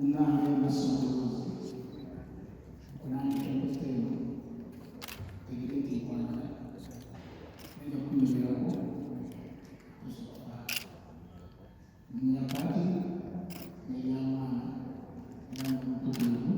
umwana w'umusozi kunandika gutema tegireti Rwanda nenda kwinjiramo munyakazi n'iyamana n'umutukuvu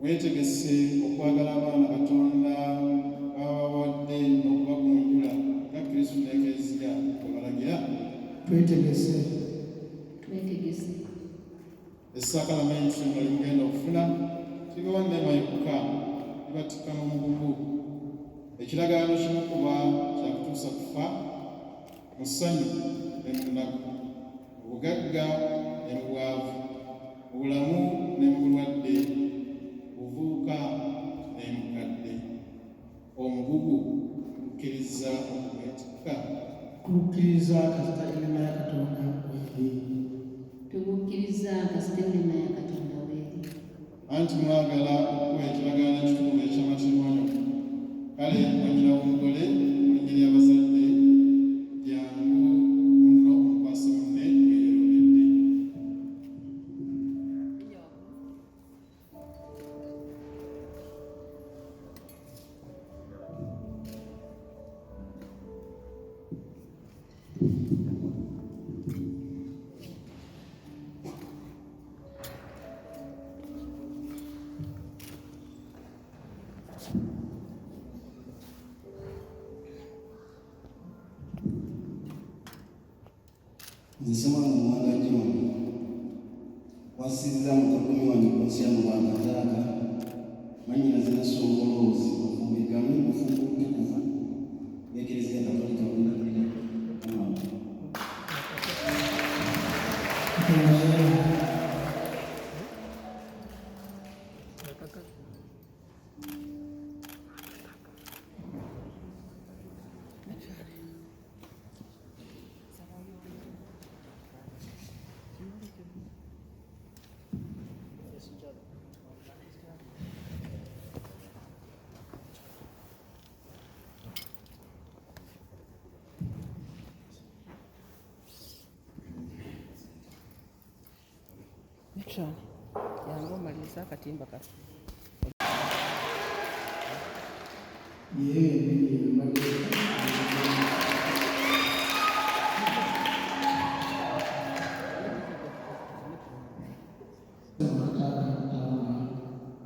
weetegese okwagala abaana Katonda abawadde n'okubagunjula nga Kristo ne Eklezia bwe balagira. twetegese essakalamenti nga limugenda okufuna kibawa neema yokka libatikka n'omugugu ekiragaano kimu kuba kyakutuusa kufa mu ssanyu ne mu nnaku, mu bugagga ne mu bwavu, mu bulamu ne mu bulwadde, buvubuka ne mu kadde. Omugugu tukkiriza okugwetikka. tukkiriza kasita enema ya Katonda weeri. tugukkiriza kasita enema ya Katonda weeri. Anti mwagala okuwa ekiragaano ekituufu eky'amatimanyo, kale mwanyina w'omugole mulinnya ly'abazadde jangu munno omukwasa munne weeyoledde. Nzisema Mwanga John wasizza mutakumi wange kunsi ya Mwanga taata manyina zina songoloozi okubigamu okufuuka obutukuvu n'Eklezia Katolika bonna tulina amaamu. yangu omaliriza akatimba kati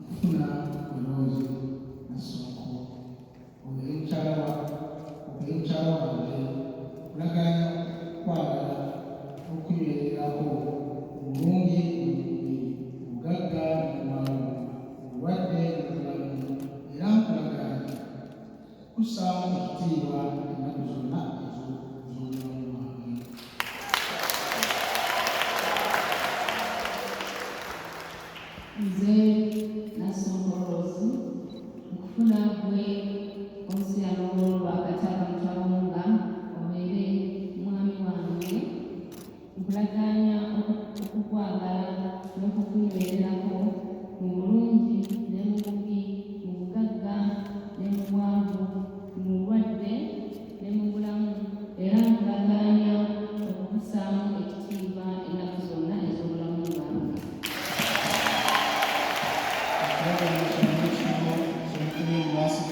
kufuna ulozi ekitiibwa ennaku zonna ez'obulamu bwange. Nze Nassonkolozi nkufuna ggwe Onsiyano Lwakataba Mutawunga obeere mwami wange, nkulagaanya okukwagala n'okukwibeererako mu bulungi ne mu bubi, mu bugagga ne mu bwangu, mu bulwadde ne mu bulamu, era nkulagaanya okukussaamu ekitiibwa ennaku zonna ez'obulamu bwange.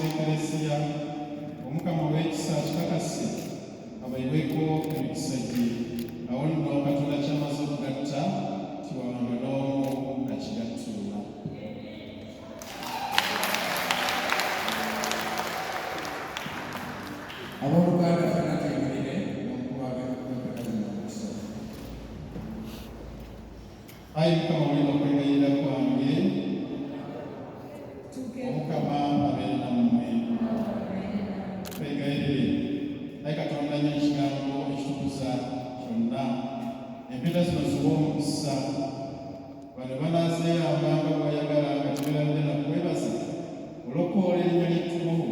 Eklesia Omukama ow'ekisa akikakase abayiweko emikisa gye, awo nno Katonda kyamaze okugatta tiwabanga n'omu akigattulula. Abooluganda ffenna tweyimirire okubaga okukazina omukisa. Ayi Mukama olina okwegayirira kwange, Omukama abeere nammwe. Twegayirire. Ayi Katonda nnyo ekigambo ekitukuza kyonna, empeta zino ziwa omukisa bano banaazeeyambanga bw'ayagala nga tebeeradde na kwebaza olw'okwola erinnya ly'ettukuvu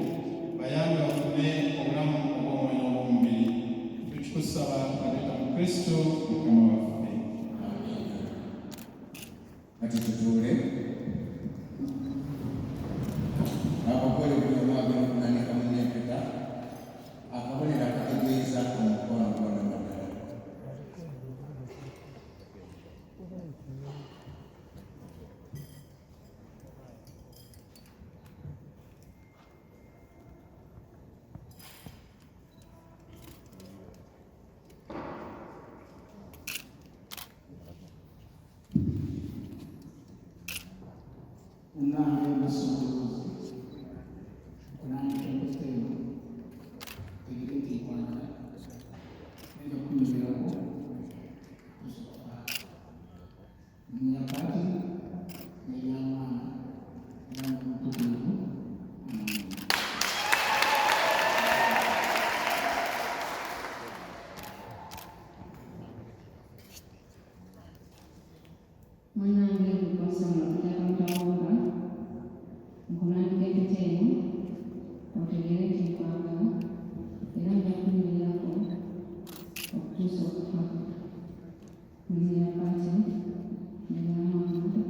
bayambe bafune obulamu obw'omwoyo n'obw'omubiri. Tukikusaba nga mu Kristo Mukama waffe. Kati tutuule. Abagole buli omu agenda okunanika mu n'empeta, akabonero akategeeza omukono gwonna ddala. Munange Nassonkolozi okunandika empeta eno tegere nti ekwagala enda kunyumirako kusooka munyakati n'ebyamaana era n'omutukuvu. Munange Onsiyano Lwakataba Mutawunga nkunandika empeta eno otegeere nti nkwagala era nja kunyumirako okutuusa okufa. Nzira kati n'ebyamaana era n'omutukuvu.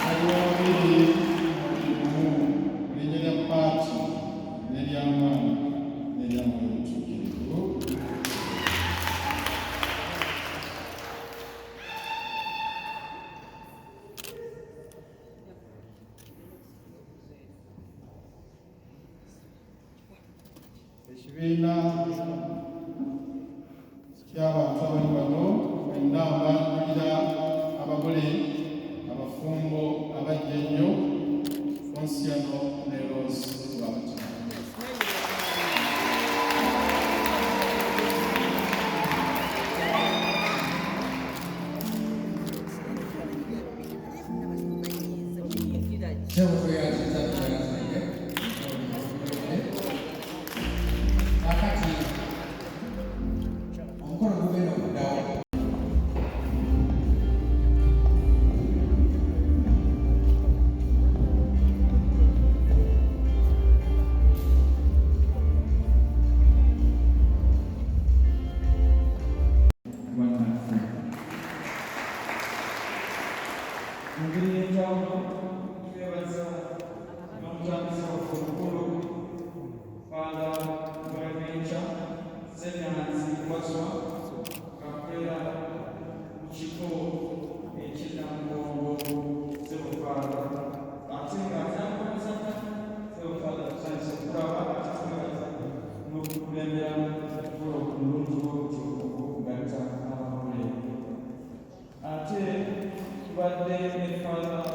Waliwo babiri mu erinnya lya Paati n'ery'Amaana n'ery'Amwoyo Omutuukirivu. Ekibiina ky'abantu abali wano bonna mbanjulira abagole abafumbo abajja ennyo Onsiyano ne Rose Lwakataba. Ssebo tweyaziza tuyazize. Kakati omukolo gugenda okuddawo. Bannaffe. Mu ngeri y'enjawulo twebaza n'omutambisa waffe omukulu Father Bonaventure Ssenyansi Waswa kakwera mu kifo eky'Ennamugongo Ssebufaala, ate ng'atambulisa Ssebufaala tusanyusa okulaba ate twebaza n'okukulembera omukolo omulungi bw'otyo okugatta abagole. Ate tubadde ne Father